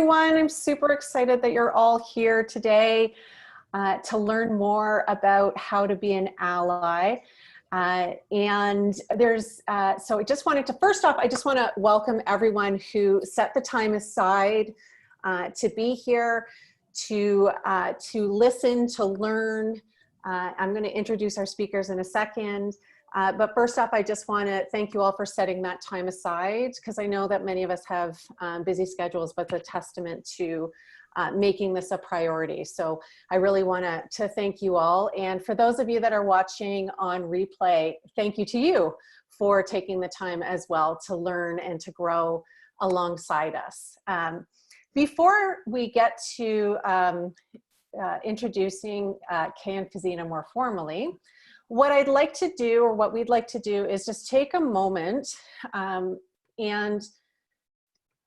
Everyone, I'm super excited that you're all here today to learn more about how to be an ally. So I just wanted to, first off, I just want to welcome everyone who set the time aside to be here, to listen, to learn. I'm going to introduce our speakers in a second. But first off, I just want to thank you all for setting that time aside, because I know that many of us have busy schedules, but it's a testament to making this a priority. So I really want to thank you all. And for those of you that are watching on replay, thank you to you for taking the time as well to learn and to grow alongside us. Before we get to introducing Kay and Fazeena more formally, what I'd like to do, or what we'd like to do, is just take a moment and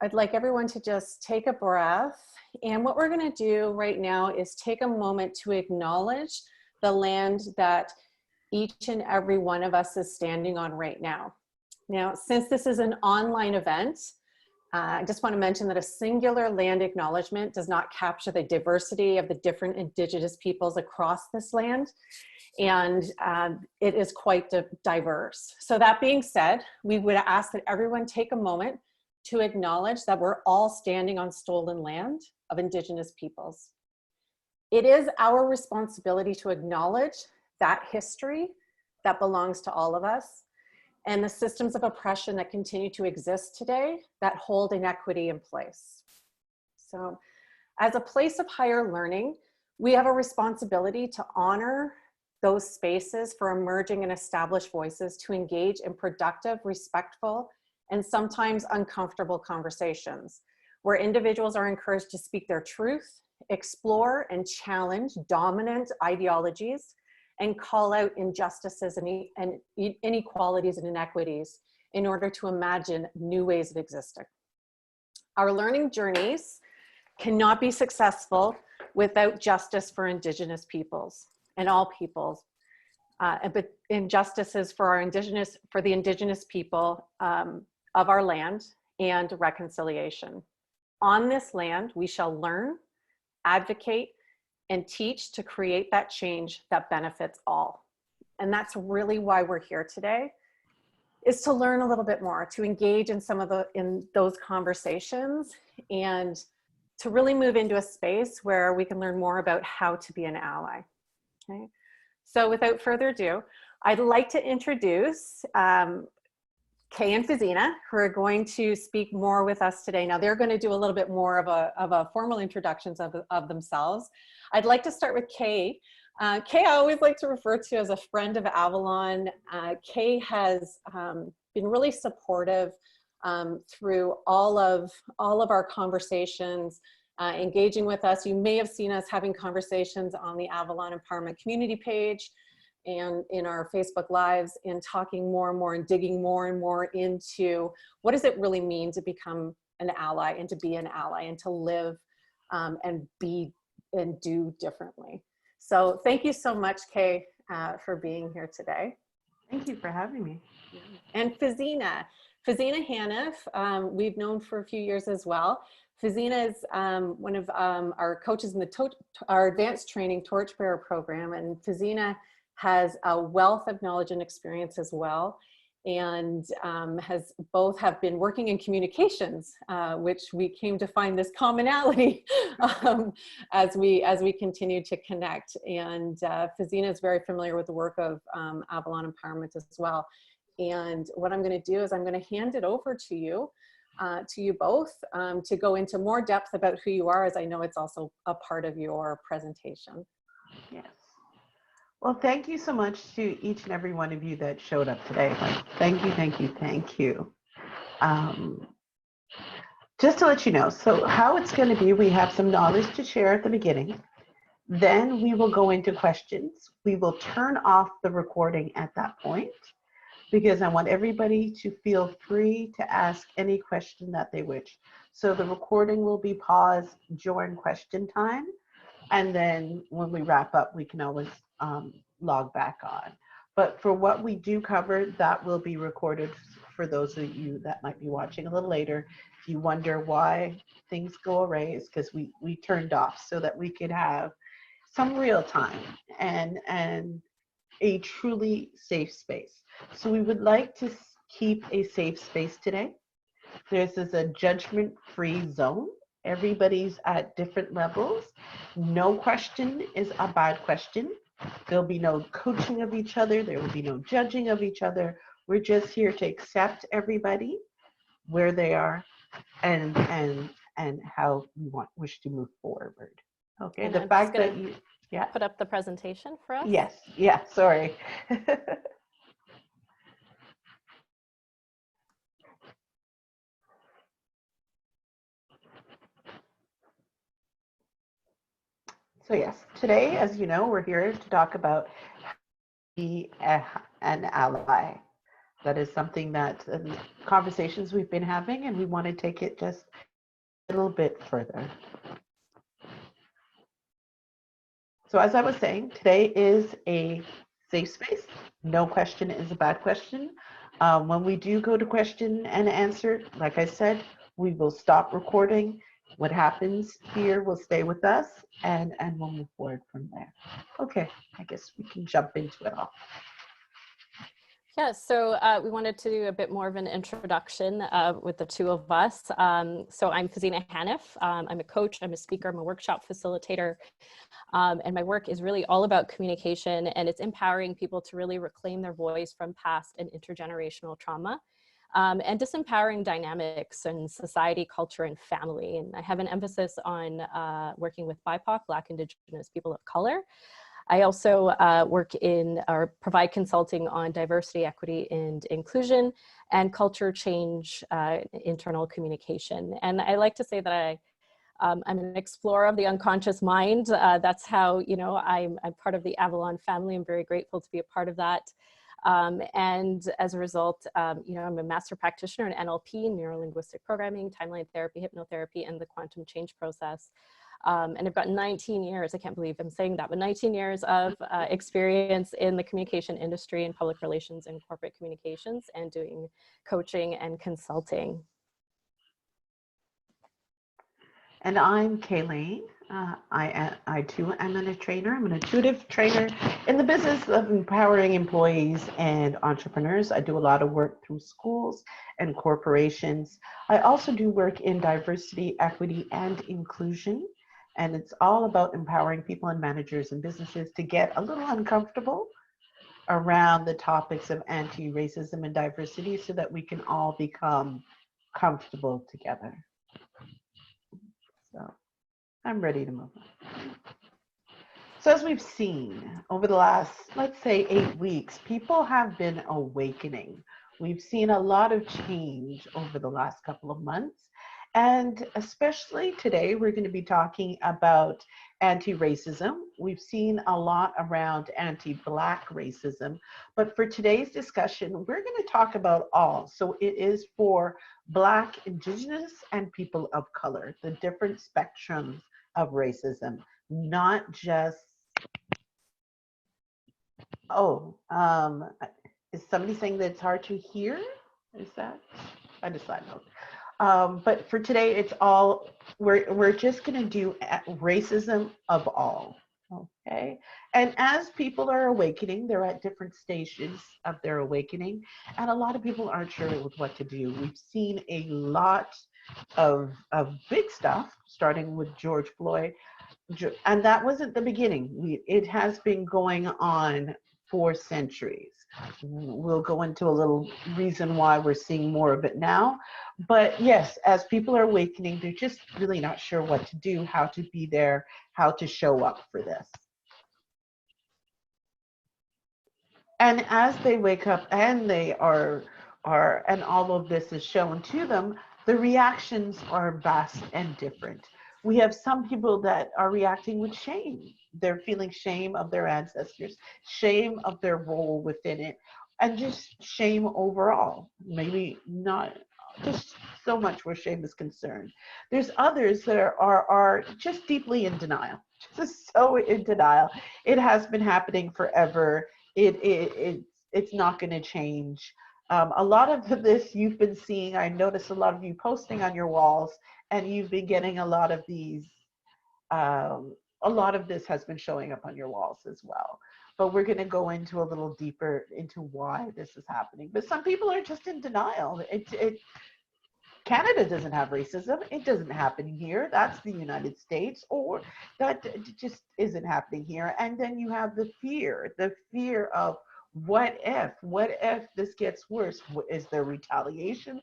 I'd like everyone to just take a breath. And what we're going to do right now is take a moment to acknowledge the land that each and every one of us is standing on right now. Now, since this is an online event, I just want to mention that a singular land acknowledgement does not capture the diversity of the different Indigenous peoples across this land. And it is quite diverse. So that being said, we would ask that everyone take a moment to acknowledge that we're all standing on stolen land of Indigenous peoples. It is our responsibility to acknowledge that history that belongs to all of us, and the systems of oppression that continue to exist today that hold inequity in place. So as a place of higher learning, we have a responsibility to honor those spaces for emerging and established voices to engage in productive, respectful, and sometimes uncomfortable conversations, where individuals are encouraged to speak their truth, explore and challenge dominant ideologies, and call out injustices and inequalities and inequities in order to imagine new ways of existing. Our learning journeys cannot be successful without justice for Indigenous peoples and all peoples, but injustices for the Indigenous people of our land, and reconciliation. On this land, we shall learn, advocate, and teach to create that change that benefits all. And that's really why we're here today, is to learn a little bit more, to engage in those conversations, and to really move into a space where we can learn more about how to be an ally. Okay. So without further ado, I'd like to introduce Kay and Fazeena, who are going to speak more with us today. Now they're going to do a little bit more of a formal introductions of themselves. I'd like to start with Kay. Kay, I always like to refer to as a friend of Avalon. Kay has been really supportive through all of our conversations, engaging with us. You may have seen us having conversations on the Avalon Empowerment community page and in our Facebook Lives, and talking more and more and digging more and more into what does it really mean to become an ally and to be an ally and to live and be and do differently. So thank you so much, Kay, for being here today. Thank you for having me. And Fazeena Haniff, we've known for a few years as well. Fazeena is one of our coaches in our advanced training torchbearer program, and Fazeena has a wealth of knowledge and experience as well, and both have been working in communications, which we came to find this commonality as we continue to connect. And Fazeena is very familiar with the work of Avalon Empowerment as well. And what I'm going to do is I'm going to hand it over to you both to go into more depth about who you are, as I know it's also a part of your presentation. Yes. Well, thank you so much to each and every one of you that showed up today. Thank you, thank you, thank you. Just to let you know, so how it's going to be, we have some knowledge to share at the beginning. Then we will go into questions. We will turn off the recording at that point, because I want everybody to feel free to ask any question that they wish. So the recording will be paused during question time, and then when we wrap up, we can always log back on. But for what we do cover, that will be recorded for those of you that might be watching a little later, if you wonder why things go away, it's because we turned off so that we could have some real time and a truly safe space. So we would like to keep a safe space today. This is a judgment-free zone. Everybody's at different levels. No question is a bad question. There'll be no coaching of each other. There will be no judging of each other. We're just here to accept everybody where they are and how we wish to move forward. Okay, And the I'm fact just that you, yeah. put up the presentation for us. Yes, yeah, sorry. So yes, today, as you know, we're here to talk about be an ally. That is something that conversations we've been having, and we want to take it just a little bit further. So as I was saying, today is a safe space. No question is a bad question. When we do go to question and answer, like I said, we will stop recording. What happens here will stay with us, and we'll move forward from there. Okay, I guess we can jump into it all. Yeah, so we wanted to do a bit more of an introduction with the two of us. So I'm Fazeena Haniff. I'm a coach, I'm a speaker, I'm a workshop facilitator. And my work is really all about communication, and it's empowering people to really reclaim their voice from past and intergenerational trauma. And disempowering dynamics in society, culture, and family. And I have an emphasis on working with BIPOC, Black, Indigenous people of color. I also work in or provide consulting on diversity, equity, and inclusion, and culture change, internal communication. And I like to say that I'm an explorer of the unconscious mind. That's how, you know, I'm part of the Avalon family. I'm very grateful to be a part of that. And as a result, you know, I'm a master practitioner in NLP, neuro-linguistic programming, timeline therapy, hypnotherapy, and the quantum change process. And I've got 19 years, I can't believe I'm saying that, but 19 years of experience in the communication industry and public relations and corporate communications, and doing coaching and consulting. And I'm Layne. I too am a trainer. I'm an intuitive trainer in the business of empowering employees and entrepreneurs. I do a lot of work through schools and corporations. I also do work in diversity, equity, and inclusion. And it's all about empowering people and managers and businesses to get a little uncomfortable around the topics of anti-racism and diversity so that we can all become comfortable together. So I'm ready to move on. So as we've seen over the last, let's say, 8 weeks, people have been awakening. We've seen a lot of change over the last couple of months. And especially today, we're going to be talking about anti-racism. We've seen a lot around anti-Black racism. But for today's discussion, we're going to talk about all. So it is for Black, Indigenous, and people of color, the different spectrums of racism, not just, is somebody saying that it's hard to hear? Is that? I just side note. But for today, it's all, we're just going to do racism of all, okay? And as people are awakening, they're at different stages of their awakening, and a lot of people aren't sure with what to do. We've seen a lot of big stuff, starting with George Floyd, and that wasn't the beginning. It has been going on for centuries. We'll go into a little reason why we're seeing more of it now. But yes, as people are awakening, they're just really not sure what to do, how to be there, how to show up for this. And as they wake up and they are and all of this is shown to them, the reactions are vast and different. We have some people that are reacting with shame. They're feeling shame of their ancestors, shame of their role within it, and just shame overall. Maybe not just so much where shame is concerned. There's others that are just deeply in denial, just so in denial. It has been happening forever. It's not going to change. A lot of this you've been seeing, I noticed a lot of you posting on your walls, and you've been getting a lot of these, a lot of this has been showing up on your walls as well. But we're going to go into a little deeper into why this is happening. But some people are just in denial. Canada doesn't have racism. It doesn't happen here. That's the United States, or that just isn't happening here. And then you have the fear of what if this gets worse? Is there retaliation?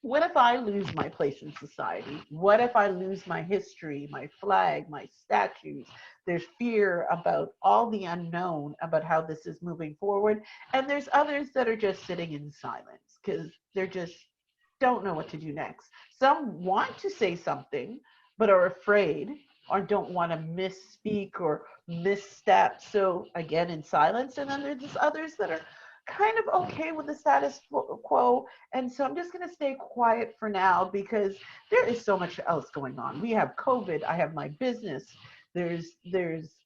What if I lose my place in society? What if I lose my history, my flag, my statues? There's fear about all the unknown about how this is moving forward. And there's others that are just sitting in silence because they're just don't know what to do next. Some want to say something, but are afraid or don't want to misspeak or misstep. So again, in silence. And then there's just others that are kind of okay with the status quo. And so I'm just going to stay quiet for now because there is so much else going on. We have COVID. I have my business. There's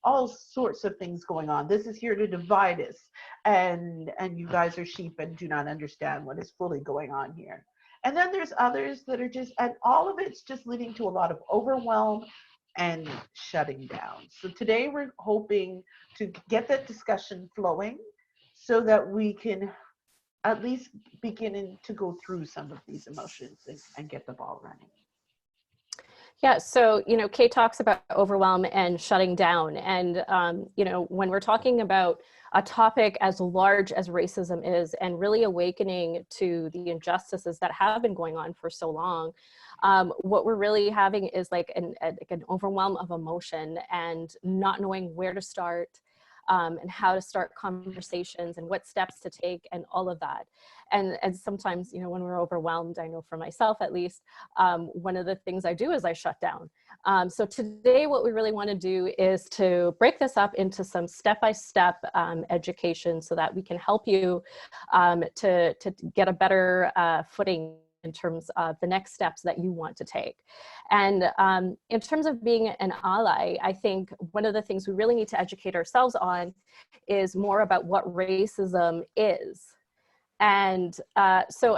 all sorts of things going on. This is here to divide us. And you guys are sheep and do not understand what is fully going on here. And then there's others that are just, and all of it's just leading to a lot of overwhelm and shutting down. So today we're hoping to get that discussion flowing so that we can at least begin to go through some of these emotions and get the ball running. Yeah, so, Kay talks about overwhelm and shutting down. And, when we're talking about a topic as large as racism is and really awakening to the injustices that have been going on for so long, what we're really having is like an overwhelm of emotion and not knowing where to start. And how to start conversations and what steps to take and all of that. And sometimes, when we're overwhelmed, I know for myself at least, one of the things I do is I shut down. So today what we really want to do is to break this up into some step-by-step education so that we can help you to get a better footing in terms of the next steps that you want to take. And in terms of being an ally, I think one of the things we really need to educate ourselves on is more about what racism is. And so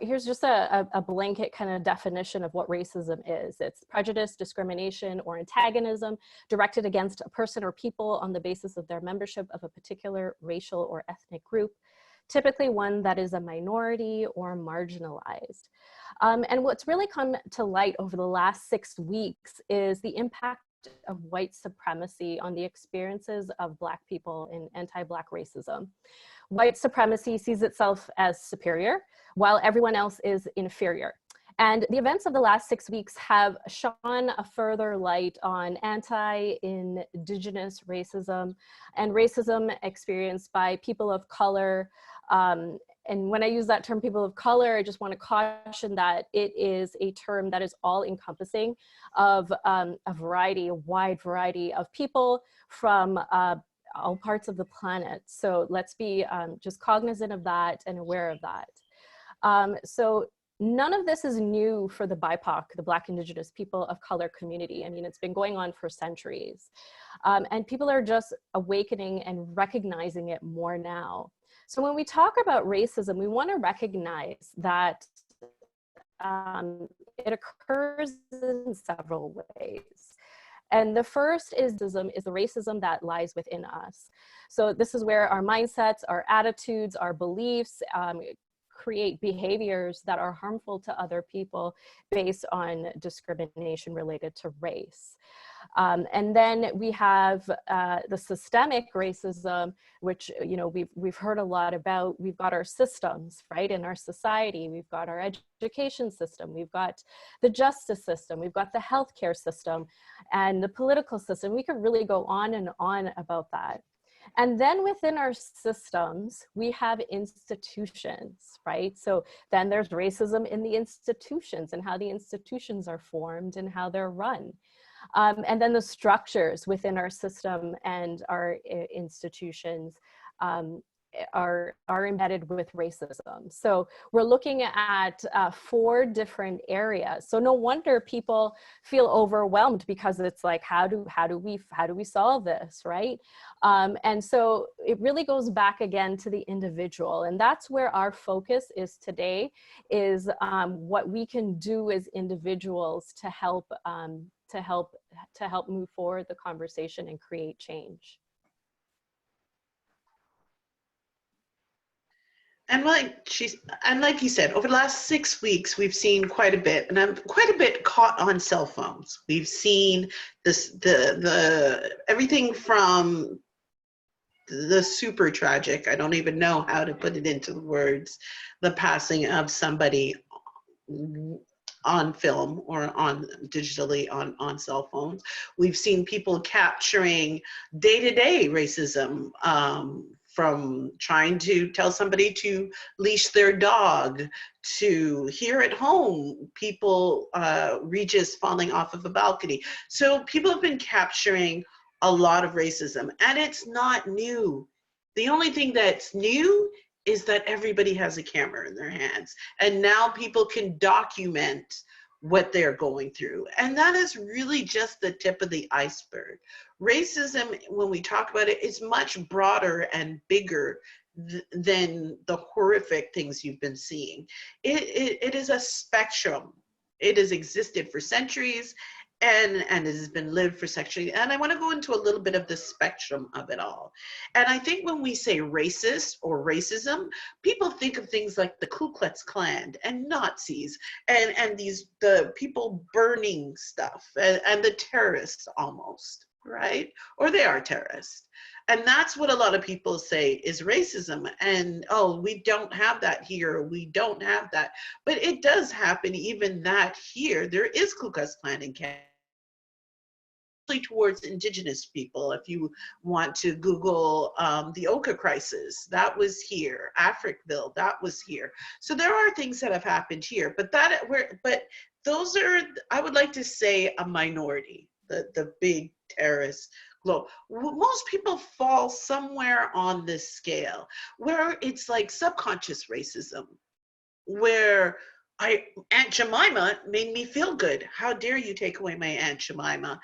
here's just a blanket kind of definition of what racism is. It's prejudice, discrimination, or antagonism directed against a person or people on the basis of their membership of a particular racial or ethnic group, typically one that is a minority or marginalized. And what's really come to light over the last 6 weeks is the impact of white supremacy on the experiences of Black people in anti-Black racism. White supremacy sees itself as superior, while everyone else is inferior. And the events of the last 6 weeks have shone a further light on anti-Indigenous racism and racism experienced by people of color. And when I use that term, people of color, I just want to caution that it is a term that is all encompassing of a wide variety of people from all parts of the planet. So let's be just cognizant of that and aware of that. So none of this is new for the BIPOC, the Black Indigenous people of color community. I mean, it's been going on for centuries. And people are just awakening and recognizing it more now. So when we talk about racism, we want to recognize that it occurs in several ways. And the first is the racism that lies within us. So this is where our mindsets, our attitudes, our beliefs create behaviors that are harmful to other people based on discrimination related to race. And then we have the systemic racism, which we've heard a lot about. We've got our systems, right, in our society. We've got our education system. We've got the justice system. We've got the healthcare system and the political system. We could really go on and on about that. And then within our systems, we have institutions, right? So then there's racism in the institutions and how the institutions are formed and how they're run. And then the structures within our system and our institutions are embedded with racism. So we're looking at 4 different areas. So no wonder people feel overwhelmed, because it's like, how do we solve this, right? And so it really goes back again to the individual, and that's where our focus is today, is what we can do as individuals to help move forward the conversation and create change. And like you said, over the last 6 weeks, we've seen quite a bit, and I'm quite a bit caught on cell phones. We've seen the everything from the super tragic, I don't even know how to put it into the words, the passing of somebody on film or on digitally on cell phones. We've seen people capturing day-to-day racism, from trying to tell somebody to leash their dog, to here at home, people, Regis falling off of a balcony. So people have been capturing a lot of racism, and it's not new. The only thing that's new is that everybody has a camera in their hands, and now people can document what they're going through. And that is really just the tip of the iceberg. Racism, when we talk about it, is much broader and bigger than the horrific things you've been seeing. It is a spectrum. It has existed for centuries, and it has been lived for centuries. And I want to go into a little bit of the spectrum of it all. And I think when we say racist or racism, people think of things like the Ku Klux Klan and Nazis and the people burning stuff and the terrorists almost, right? Or they are terrorists. And that's what a lot of people say is racism. And, oh, we don't have that here. We don't have that. But it does happen, even that here. There is Ku Klux Klan in Canada, towards Indigenous people. If you want to Google the Oka crisis, that was here. Africville, that was here. So there are things that have happened here, but those are, I would like to say, a minority. The big terrorist globe. Most people fall somewhere on this scale where it's like subconscious racism, where Aunt Jemima made me feel good. How dare you take away my Aunt Jemima?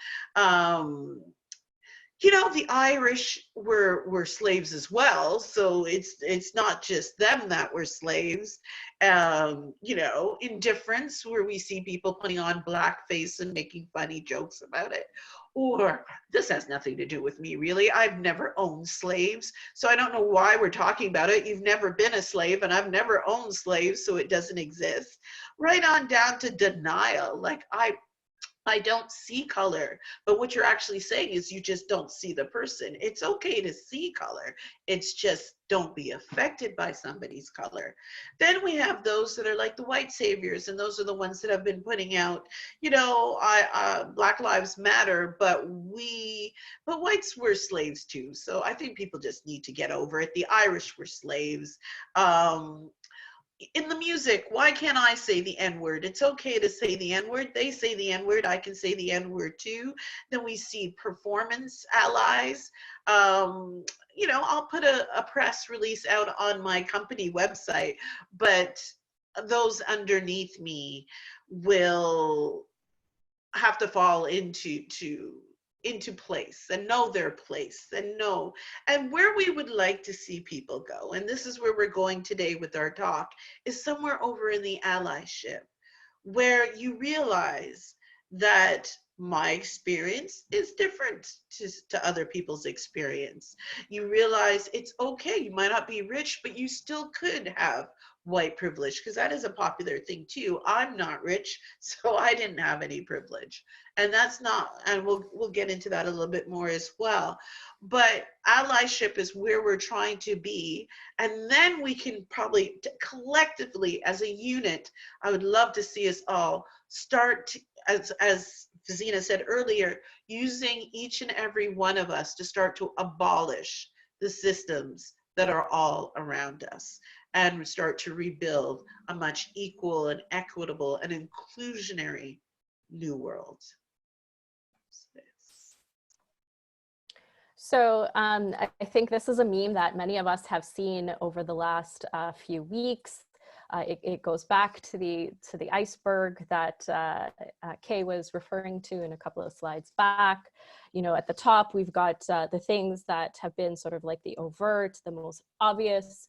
You know, the Irish were slaves as well, so it's not just them that were slaves. You know, indifference, where we see people putting on blackface and making funny jokes about it. Or, this has nothing to do with me, really. I've never owned slaves, so I don't know why we're talking about it. You've never been a slave, and I've never owned slaves, so it doesn't exist. Right on down to denial, like I don't see color, but what you're actually saying is you just don't see the person. It's okay to see color. It's just don't be affected by somebody's color. Then we have those that are like the white saviors, and those are the ones that have been putting out, you know, Black Lives Matter, but whites were slaves too. So I think people just need to get over it. The Irish were slaves. In the music, why can't I say the N-word? It's okay to say the N-word. They say the N-word, I can say the N-word too. Then we see performance allies. You know, I'll put a press release out on my company website, but those underneath me will have to fall into place and know their place and know, and where we would like to see people go. And this is where we're going today with our talk, is somewhere over in the allyship, where you realize that my experience is different to other people's experience. You realize it's okay. You might not be rich, but you still could have white privilege, because that is a popular thing too. I'm not rich, so I didn't have any privilege. And that's not, and we'll get into that a little bit more as well. But allyship is where we're trying to be. And then we can probably collectively as a unit, I would love to see us all start, as Fazeena said earlier, using each and every one of us to start to abolish the systems that are all around us, and start to rebuild a much equal and equitable and inclusionary new world. So I think this is a meme that many of us have seen over the last few weeks. It goes back to the iceberg that Kay was referring to in a couple of slides back. You know, at the top, we've got the things that have been sort of like the overt, the most obvious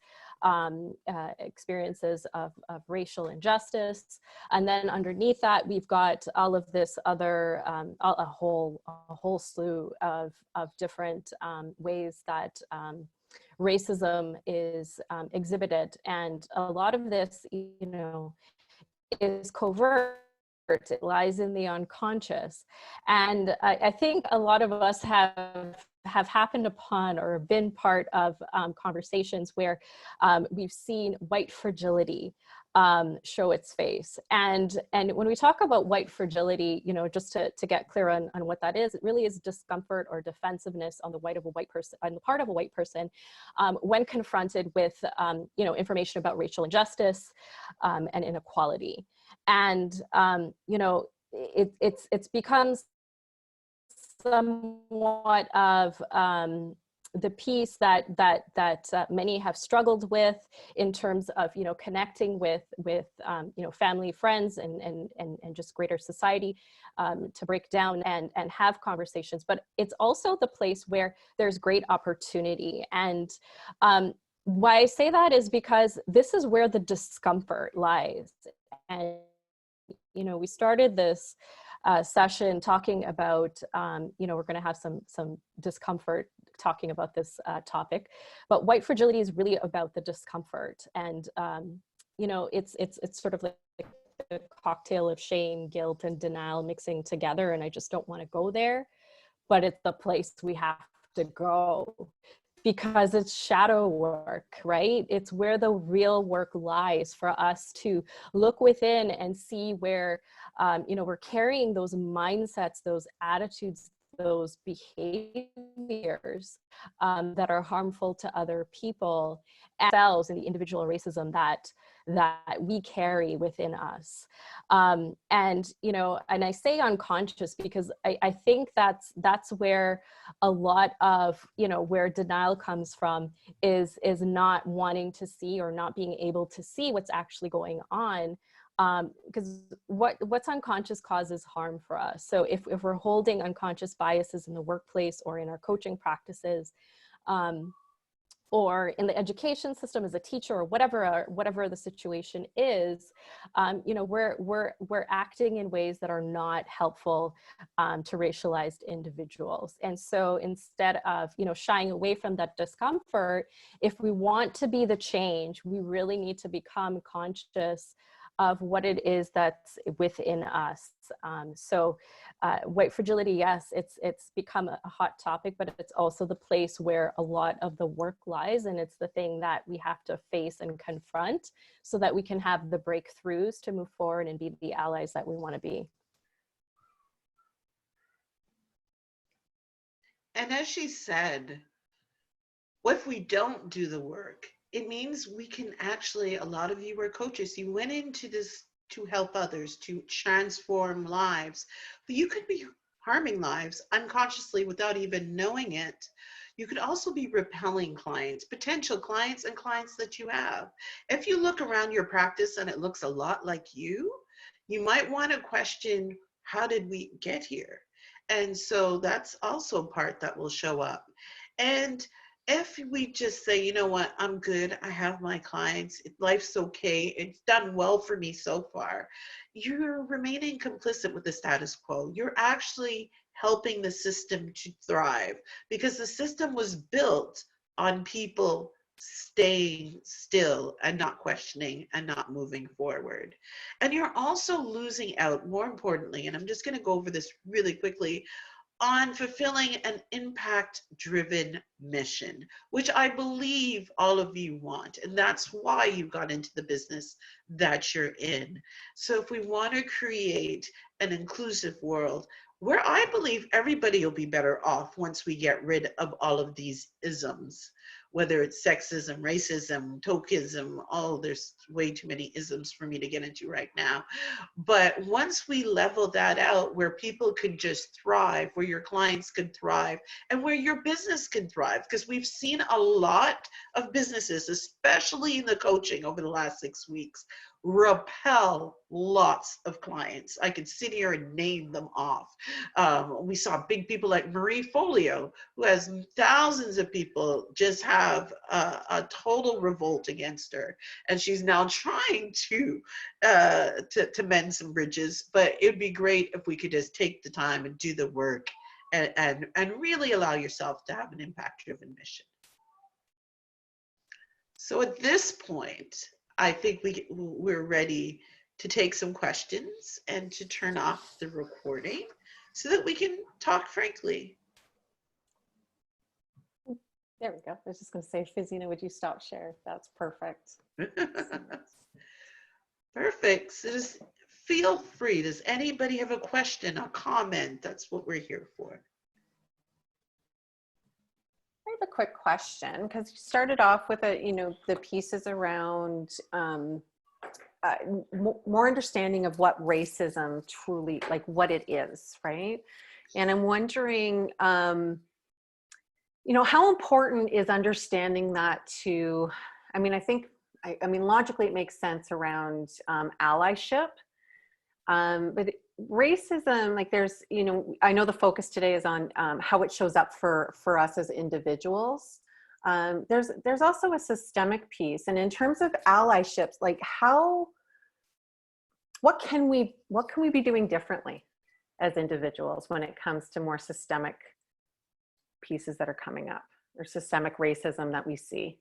experiences of racial injustice. And then underneath that, we've got all of this other, a whole slew of different ways that racism is exhibited. And a lot of this, you know, is covert. It lies in the unconscious. And I think a lot of us have happened upon or been part of conversations where we've seen white fragility show its face. And when we talk about white fragility, you know, just to get clear on what that is, it really is discomfort or defensiveness on the part of a white person when confronted with, you know, information about racial injustice and inequality. And, you know, it's become somewhat of the piece that many have struggled with in terms of, you know, connecting with you know, family, friends, and just greater society to break down and have conversations. But it's also the place where there's great opportunity. And why I say that is because this is where the discomfort lies. And, you know, we started this session talking about, you know, we're going to have some discomfort talking about this topic, but white fragility is really about the discomfort. And, you know, it's sort of like a cocktail of shame, guilt, and denial mixing together. And I just don't want to go there, but it's the place we have to go, because it's shadow work, right? It's where the real work lies for us to look within and see where, you know, we're carrying those mindsets, those attitudes, those behaviors that are harmful to other people, ourselves, and the individual racism that we carry within us. And, you know, and I say unconscious because I think that's where a lot of, you know, where denial comes from is not wanting to see or not being able to see what's actually going on. Because what's unconscious causes harm for us. So if we're holding unconscious biases in the workplace or in our coaching practices, or in the education system as a teacher, or whatever the situation is, you know, we're acting in ways that are not helpful to racialized individuals. And so instead of, you know, shying away from that discomfort, if we want to be the change, we really need to become conscious of what it is that's within us. So white fragility, yes, it's become a hot topic, but it's also the place where a lot of the work lies, and it's the thing that we have to face and confront so that we can have the breakthroughs to move forward and be the allies that we want to be. And as she said, what if we don't do the work? It means we can actually, a lot of you were coaches, you went into this to help others, to transform lives, but you could be harming lives unconsciously without even knowing it. You could also be repelling clients, potential clients, and clients that you have. If you look around your practice and it looks a lot like you might want to question, how did we get here? And so that's also part that will show up. And if we just say, you know what, I'm good, I have my clients, life's okay, it's done well for me so far, you're remaining complicit with the status quo. You're actually helping the system to thrive, because the system was built on people staying still and not questioning and not moving forward. And you're also losing out, more importantly, and I'm just going to go over this really quickly, on fulfilling an impact-driven mission, which I believe all of you want. And that's why you got into the business that you're in. So if we want to create an inclusive world where I believe everybody will be better off once we get rid of all of these isms, whether it's sexism, racism, tokenism, oh, there's way too many isms for me to get into right now. But once we level that out where people could just thrive, where your clients could thrive, and where your business can thrive, because we've seen a lot of businesses, especially in the coaching over the last 6 weeks, repel lots of clients. I could sit here and name them off. We saw big people like Marie Folio, who has thousands of people just have a total revolt against her, and she's now trying to mend some bridges. But it'd be great if we could just take the time and do the work and really allow yourself to have an impact-driven mission. So at this point, I think we're ready to take some questions and to turn off the recording so that we can talk frankly. There we go. I was just going to say, Fazeena, would you stop share? That's perfect. Perfect. So just feel free. Does anybody have a question, a comment? That's what we're here for. I have a quick question, because you started off with the pieces around more understanding of what racism truly, like what it is, right? And I'm wondering, how important is understanding that to, I mean, logically it makes sense around allyship, but racism, like there's, I know the focus today is on how it shows up for us as individuals. There's also a systemic piece, and in terms of allyships, like what can we be doing differently as individuals when it comes to more systemic pieces that are coming up, or systemic racism that we see?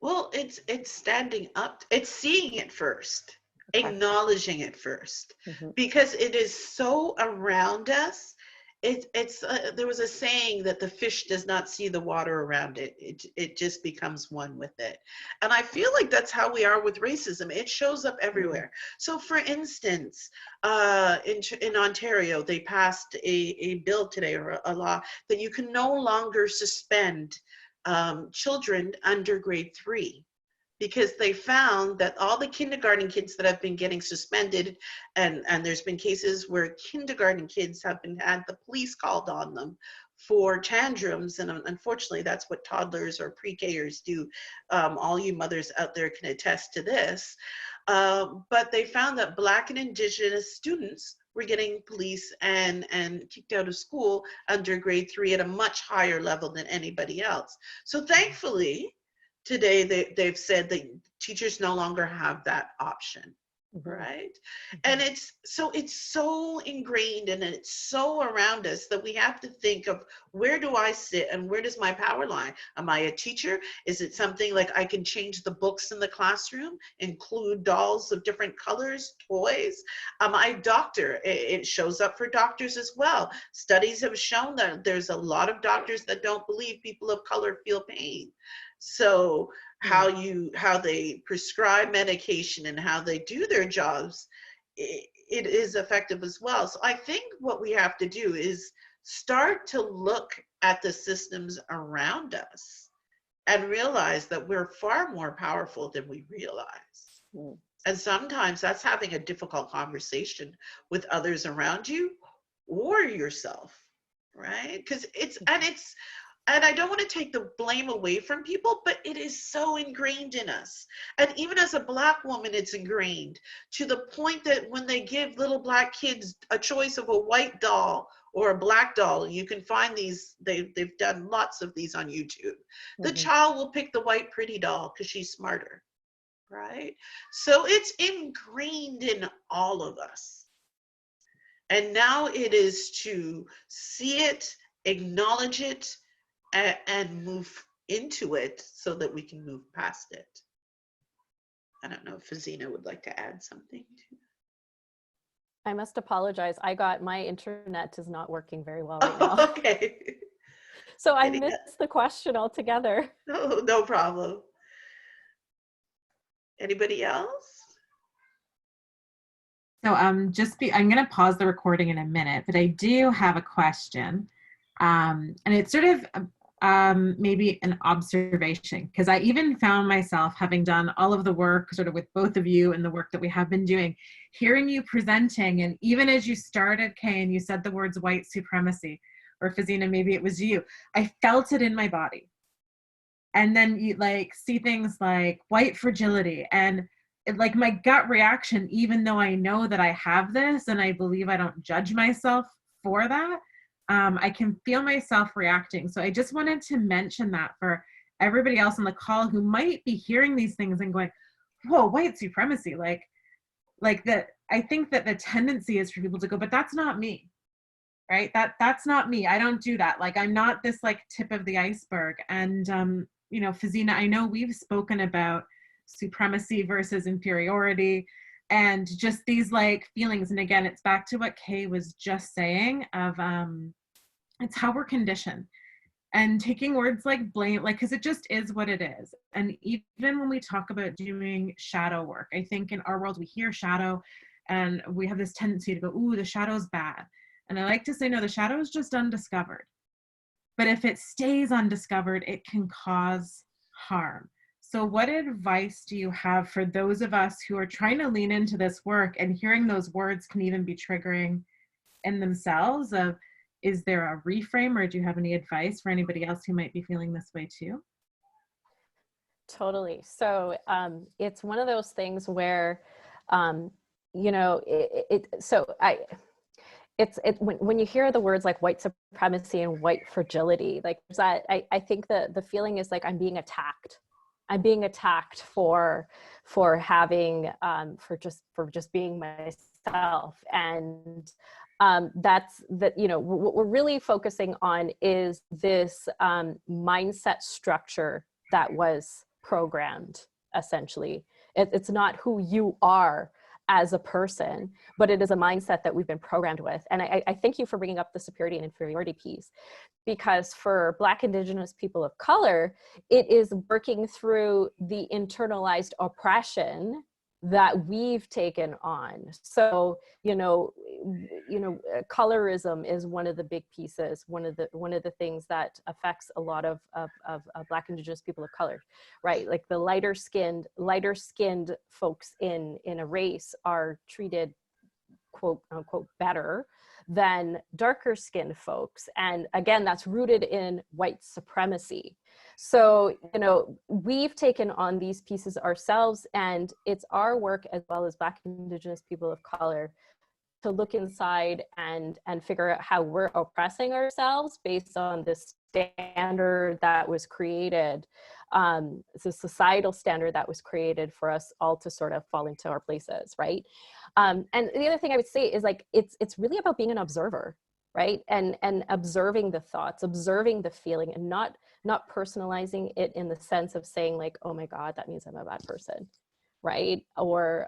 Well, it's standing up, it's seeing it first. Okay. Acknowledging it first, because it is so around us. There was a saying that the fish does not see the water around it. It just becomes one with it. And I feel like that's how we are with racism. It shows up everywhere. So for instance, in Ontario, they passed a bill today, or a law, that you can no longer suspend children under grade 3. Because they found that all the kindergarten kids that have been getting suspended, and there's been cases where kindergarten kids have had the police called on them for tantrums, and unfortunately that's what toddlers or pre-Kers do. All you mothers out there can attest to this. But they found that Black and Indigenous students were getting police and kicked out of school under grade 3 at a much higher level than anybody else. So thankfully, today they've said that teachers no longer have that option, right? And it's so ingrained and it's so around us that we have to think of, where do I sit and where does my power lie? Am I a teacher? Is it something like I can change the books in the classroom, include dolls of different colors, toys? Am I a doctor? It shows up for doctors as well. Studies have shown that there's a lot of doctors that don't believe people of color feel pain. So how they prescribe medication and how they do their jobs, it is effective as well. So I think what we have to do is start to look at the systems around us and realize that we're far more powerful than we realize. And sometimes that's having a difficult conversation with others around you or yourself, right? Because and I don't want to take the blame away from people, but it is so ingrained in us. And even as a Black woman, it's ingrained to the point that when they give little Black kids a choice of a white doll or a black doll, you can find these, they've done lots of these on YouTube. The child will pick the white pretty doll because she's smarter, right? So it's ingrained in all of us. And now it is to see it, acknowledge it, and move into it so that we can move past it. I don't know if Fazeena would like to add something. I must apologize. My internet is not working very well right now. Okay. So I missed the question altogether. No problem. Anybody else? So I'm going to pause the recording in a minute, but I do have a question. And it's sort of maybe an observation, because I even found myself, having done all of the work sort of with both of you and the work that we have been doing, hearing you presenting, and even as you started, Kay, and you said the words white supremacy, or Fazeena, maybe it was you, I felt it in my body. And then you like see things like white fragility, and like my gut reaction, even though I know that I have this and I believe I don't judge myself for that, I can feel myself reacting. So I just wanted to mention that for everybody else on the call who might be hearing these things and going, whoa, white supremacy, like that. I think that the tendency is for people to go, but that's not me, right? That's not me. I don't do that. Like, I'm not this like tip of the iceberg. And, you know, Fazeena, I know we've spoken about supremacy versus inferiority and just these like feelings. And again, it's back to what Kay was just saying of, it's how we're conditioned, and taking words like blame, like, cause it just is what it is. And even when we talk about doing shadow work, I think in our world, we hear shadow and we have this tendency to go, ooh, the shadow's bad. And I like to say, no, the shadow is just undiscovered. But if it stays undiscovered, it can cause harm. So what advice do you have for those of us who are trying to lean into this work, and hearing those words can even be triggering in themselves? Of, is there a reframe, or do you have any advice for anybody else who might be feeling this way too? Totally. So it's one of those things where, you know, when you hear the words like white supremacy and white fragility, like that, I think that the feeling is like I'm being attacked. I'm being attacked for having, for just being myself. And that's that, you know, what we're really focusing on is this mindset structure that was programmed, essentially. It's not who you are as a person, but it is a mindset that we've been programmed with. And I thank you for bringing up the superiority and inferiority piece, because for Black, Indigenous people of color, it is working through the internalized oppression that we've taken on. So, colorism is one of the big pieces, one of the things that affects a lot of Black, Indigenous people of color, right? Like the lighter skinned folks in a race are treated, quote unquote, better than darker skinned folks. And again, that's rooted in white supremacy. So, you know, we've taken on these pieces ourselves, and it's our work, as well as Black, Indigenous people of color, to look inside and figure out how we're oppressing ourselves based on this standard that was created. It's a societal standard that was created for us all to sort of fall into our places, right? And the other thing I would say is, like, it's really about being an observer, right? And observing the thoughts, observing the feeling, and not personalizing it in the sense of saying like, oh my God, that means I'm a bad person, right? Or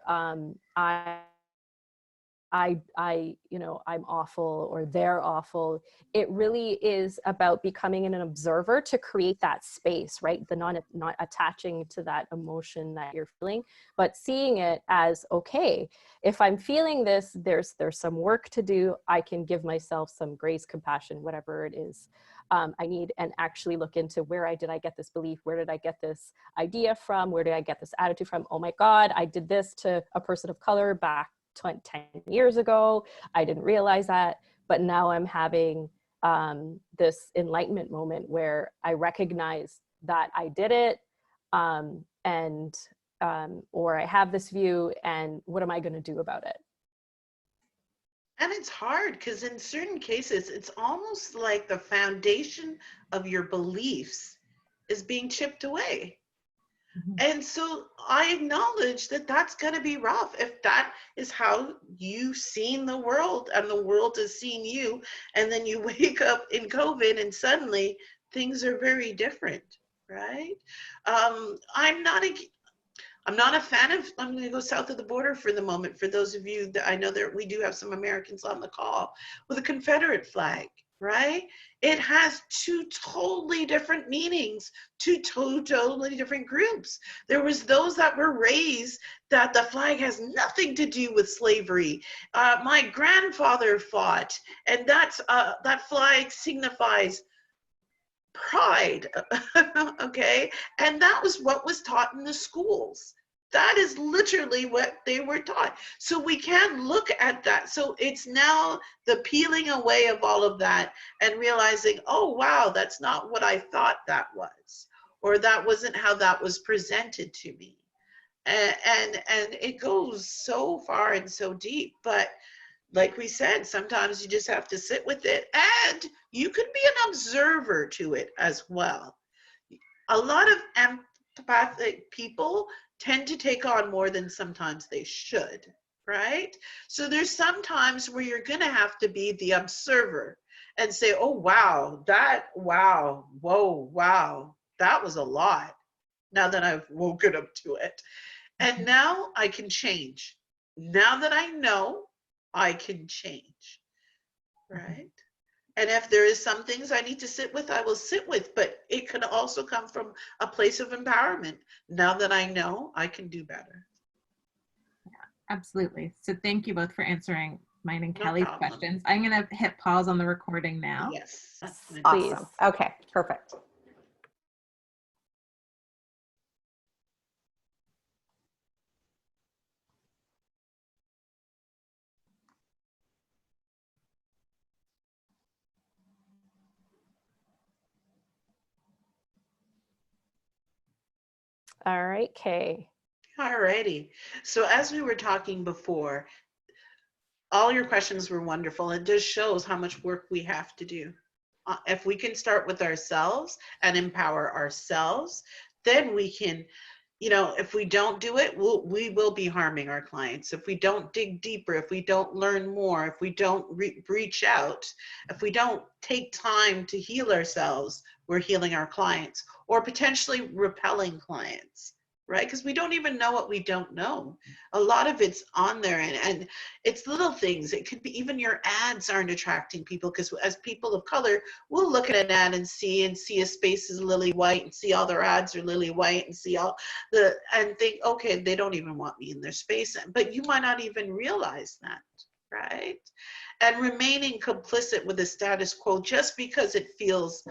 you know, I'm awful, or they're awful. It really is about becoming an observer to create that space, right? The not attaching to that emotion that you're feeling, but seeing it as, okay, if I'm feeling this, there's some work to do. I can give myself some grace, compassion, whatever it is I need, and actually look into where did I get this belief? Where did I get this idea from? Where did I get this attitude from? Oh my God, I did this to a person of color back 10 years ago. I didn't realize that, but now I'm having this enlightenment moment where I recognize that I did it, or I have this view, and what am I going to do about it? And it's hard because in certain cases, it's almost like the foundation of your beliefs is being chipped away. And so I acknowledge that that's going to be rough if that is how you've seen the world and the world has seen you. And then you wake up in COVID and suddenly things are very different, right? I'm not a fan of, I'm going to go south of the border for the moment. For those of you that I know that we do have some Americans on the call with a Confederate flag. right? It has two totally different meanings to two totally different groups. There was those that were raised that the flag has nothing to do with slavery. My grandfather fought, and that flag signifies pride, okay? And that was what was taught in the schools. That is literally what they were taught. So we can look at that. So it's now the peeling away of all of that and realizing, oh, wow, that's not what I thought that was, or that wasn't how that was presented to me. And it goes so far and so deep. But like we said, sometimes you just have to sit with it, and you could be an observer to it as well. A lot of empathic people tend to take on more than sometimes they should, right? So there's some times where you're going to have to be the observer and say, oh, wow, whoa, wow, that was a lot. Now that I've woken up to it. And now I can change. Now that I know, I can change, right? And if there is some things I need to sit with, I will sit with, but it can also come from a place of empowerment. Now that I know, I can do better. Yeah, absolutely. So thank you both for answering mine and Kelly's problem. questions. I'm going to hit pause on the recording now. Yes. Awesome. Okay, perfect. All right, Kay. Alrighty. So as we were talking before, all your questions were wonderful. It just shows how much work we have to do. If we can start with ourselves and empower ourselves, then we can, you know, if we don't do it, we will be harming our clients. If we don't dig deeper, if we don't learn more, if we don't reach out, if we don't take time to heal ourselves, we're healing our clients or potentially repelling clients, right? Because we don't even know what we don't know. A lot of it's on there, and it's little things. It could be even your ads aren't attracting people, because as people of color, we'll look at an ad and see a space is lily white and see all their ads are lily white and see all and think, okay, they don't even want me in their space. But you might not even realize that, right? And remaining complicit with the status quo just because it feels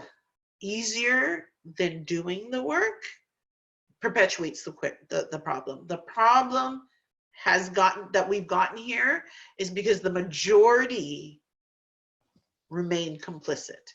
easier than doing the work perpetuates the problem. The problem we've gotten here is because the majority remain complicit,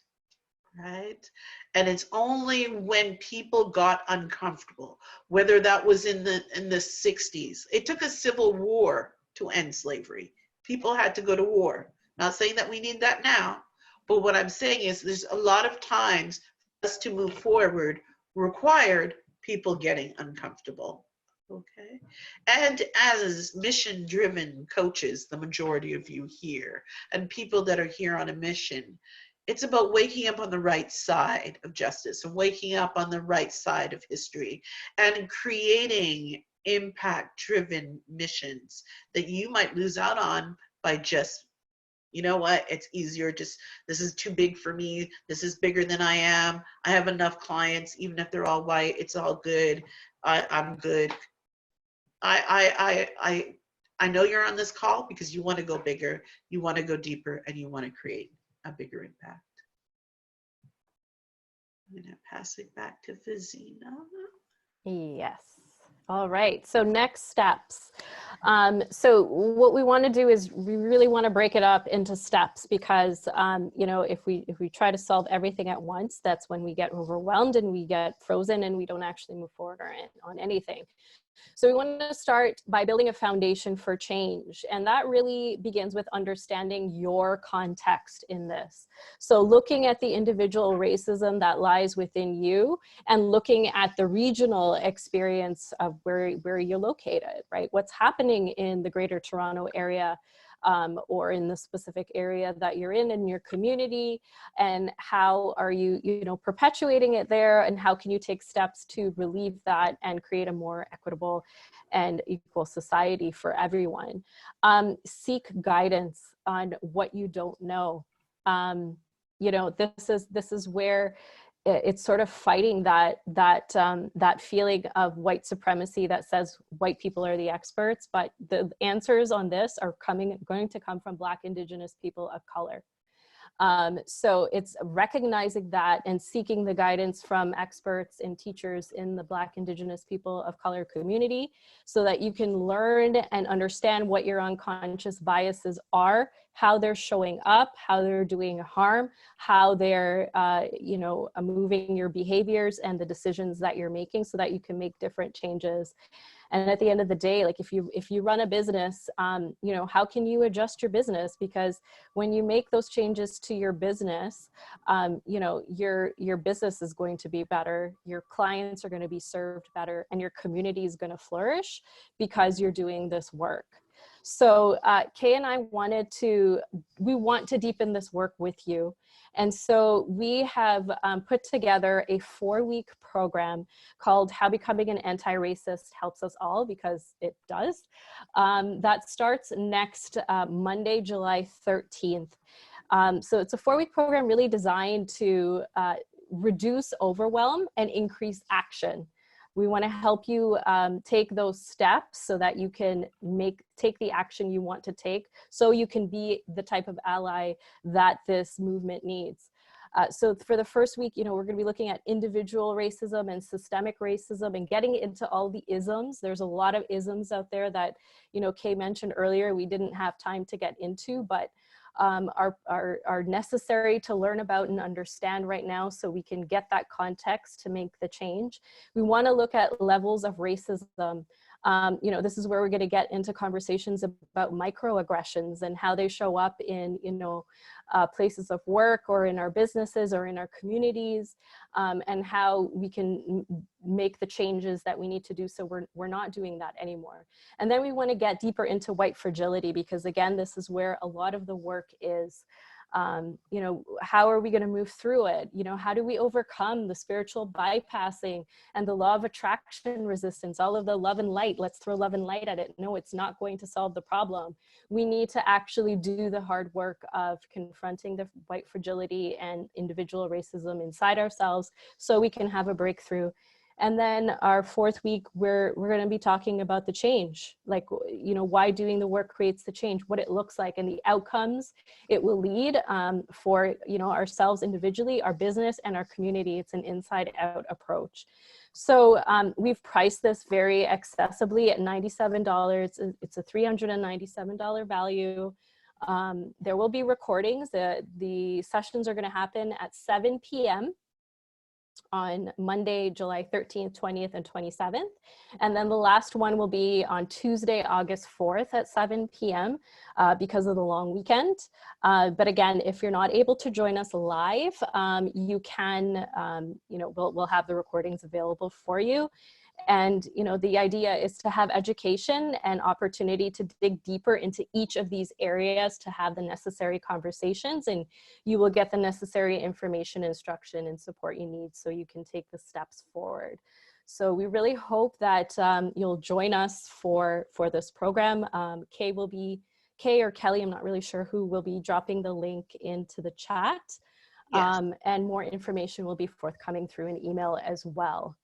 right? And it's only when people got uncomfortable, whether that was in the 60s. It took a civil war to end slavery. People had to go to war. Not saying that we need that now, but what I'm saying is there's a lot of times for us to move forward required people getting uncomfortable. Okay. And as mission-driven coaches, the majority of you here, and people that are here on a mission, it's about waking up on the right side of justice and waking up on the right side of history and creating impact-driven missions that you might lose out on by just, you know what, it's easier, just, this is too big for me, this is bigger than I am, I have enough clients, even if they're all white, it's all good, I'm good. I know you're on this call because you want to go bigger, you want to go deeper, and you want to create a bigger impact. I'm going to pass it back to Fazeena. Yes. All right. So next steps. So what we want to do is we really want to break it up into steps, because you know, if we try to solve everything at once, that's when we get overwhelmed and we get frozen and we don't actually move forward on anything. So we want to start by building a foundation for change. And that really begins with understanding your context in this. So looking at the individual racism that lies within you and looking at the regional experience of where you're located, right? What's happening in the Greater Toronto area, or in the specific area that you're in your community, and how are you, perpetuating it there, and how can you take steps to relieve that and create a more equitable and equal society for everyone. Seek guidance on what you don't know. you know, this is where it's sort of fighting that feeling of white supremacy that says white people are the experts, but the answers on this are going to come from Black, Indigenous people of color. So it's recognizing that and seeking the guidance from experts and teachers in the Black, Indigenous people of color community so that you can learn and understand what your unconscious biases are, how they're showing up, how they're doing harm, how they're, you know, moving your behaviors and the decisions that you're making so that you can make different changes. And at the end of the day, like if you run a business, you know, how can you adjust your business? Because when you make those changes to your business, you know, your business is going to be better, your clients are going to be served better, and your community is going to flourish because you're doing this work. So Kay and I want to deepen this work with you. And so we have put together a 4-week program called How Becoming an Anti-Racist Helps Us All, because it does. That starts next Monday, July 13th. So it's a 4-week program really designed to reduce overwhelm and increase action. We want to help you take those steps so that you can take the action you want to take so you can be the type of ally that this movement needs. So for the first week, you know, we're going to be looking at individual racism and systemic racism and getting into all the isms. There's a lot of isms out there that, you know, Kay mentioned earlier, we didn't have time to get into, but are necessary to learn about and understand right now so we can get that context to make the change. We want to look at levels of racism. You know, this is where we're going to get into conversations about microaggressions and how they show up in, you know, places of work or in our businesses or in our communities, and how we can make the changes that we need to do so we're not doing that anymore. And then we want to get deeper into white fragility, because again, this is where a lot of the work is. You know, how are we going to move through it? You know, how do we overcome the spiritual bypassing and the law of attraction resistance, all of the love and light? Let's throw love and light at it. No, it's not going to solve the problem. We need to actually do the hard work of confronting the white fragility and individual racism inside ourselves so we can have a breakthrough. And then our 4th week, we're going to be talking about the change, like, you know, why doing the work creates the change, what it looks like, and the outcomes it will lead for, you know, ourselves individually, our business, and our community. It's an inside out approach. So we've priced this very accessibly at $97. It's a $397 value. There will be recordings. The sessions are going to happen at 7 p.m. on Monday, July 13th, 20th, and 27th. And then the last one will be on Tuesday, August 4th at 7 p.m. Because of the long weekend. But again, if you're not able to join us live, you can, you know, we'll have the recordings available for you. And, you know, the idea is to have education and opportunity to dig deeper into each of these areas to have the necessary conversations, and you will get the necessary information, instruction, and support you need so you can take the steps forward. So we really hope that you'll join us for this program. Kay or Kelly, I'm not really sure who, will be dropping the link into the chat. Yes. And more information will be forthcoming through an email as well.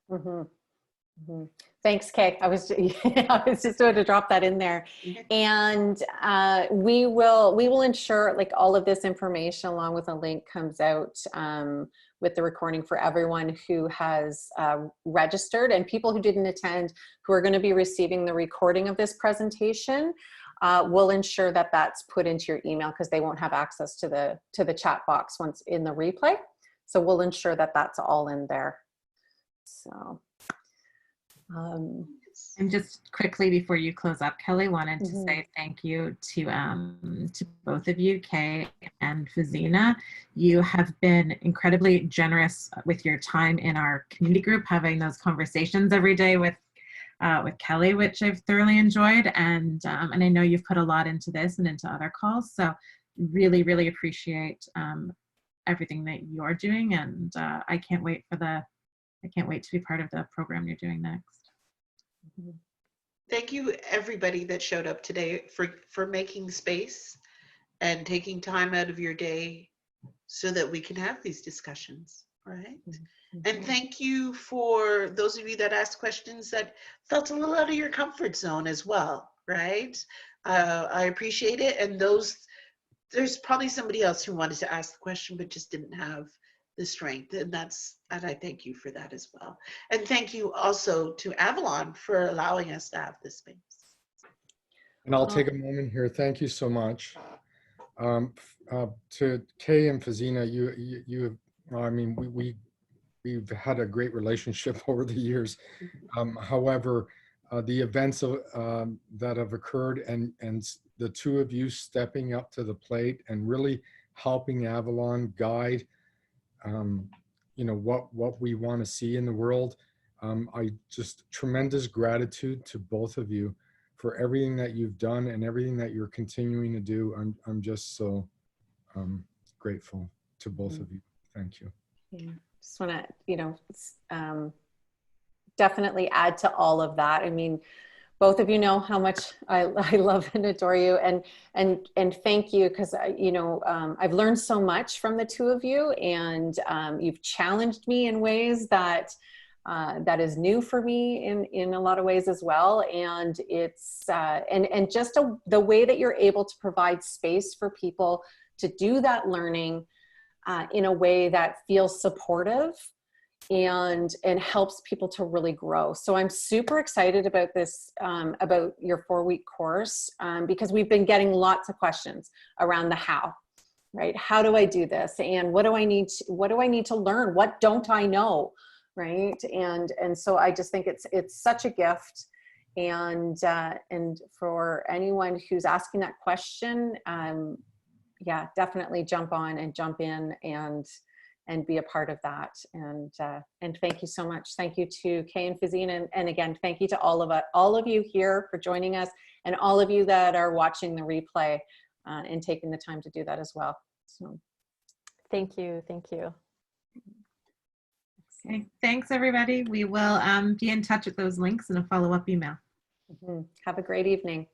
Mm-hmm. Mm-hmm. Thanks, Kay. I was just going to drop that in there. And we will ensure, like, all of this information along with a link comes out with the recording for everyone who has registered, and people who didn't attend who are going to be receiving the recording of this presentation. We'll ensure that that's put into your email because they won't have access to the chat box once in the replay. So we'll ensure that that's all in there. So, and just quickly before you close up, Kelly wanted to say thank you to both of you, Kay and Fazeena. You have been incredibly generous with your time in our community group, having those conversations every day with Kelly, which I've thoroughly enjoyed, and I know you've put a lot into this and into other calls. So really, really appreciate everything that you're doing, and I can't wait to be part of the program you're doing next. Thank you, everybody that showed up today, for making space and taking time out of your day so that we can have these discussions, right? And thank you for those of you that asked questions that felt a little out of your comfort zone as well, right? I appreciate it. And there's probably somebody else who wanted to ask the question but just didn't have the strength, and I thank you for that as well. And thank you also to Avalon for allowing us to have this space. And I'll take a moment here. Thank you so much. To Kay and Fazeena, I mean, we've had a great relationship over the years. However, the events that have occurred and the two of you stepping up to the plate and really helping Avalon guide, you know, what we want to see in the world. I just tremendous gratitude to both of you for everything that you've done and everything that you're continuing to do. I'm just so grateful to both of you. Thank you. Yeah, just want to, you know, definitely add to all of that. I mean, both of you know how much I love and adore you, and thank you, because you know, I've learned so much from the two of you, and you've challenged me in ways that that is new for me in a lot of ways as well. And it's and just the way that you're able to provide space for people to do that learning in a way that feels supportive and helps people to really grow. So I'm super excited about this, about your 4-week course, because we've been getting lots of questions around the how, right? How do I do this? And what do I need to learn? What don't I know? Right. And so I just think it's such a gift. And for anyone who's asking that question, yeah, definitely jump on and jump in and be a part of that. And thank you so much. Thank you to Kay and Fazeena. And again, thank you to all of you here for joining us, and all of you that are watching the replay and taking the time to do that as well. So Thank you. Thank you. Okay, thanks everybody. We will be in touch with those links in a follow-up email. Have a great evening.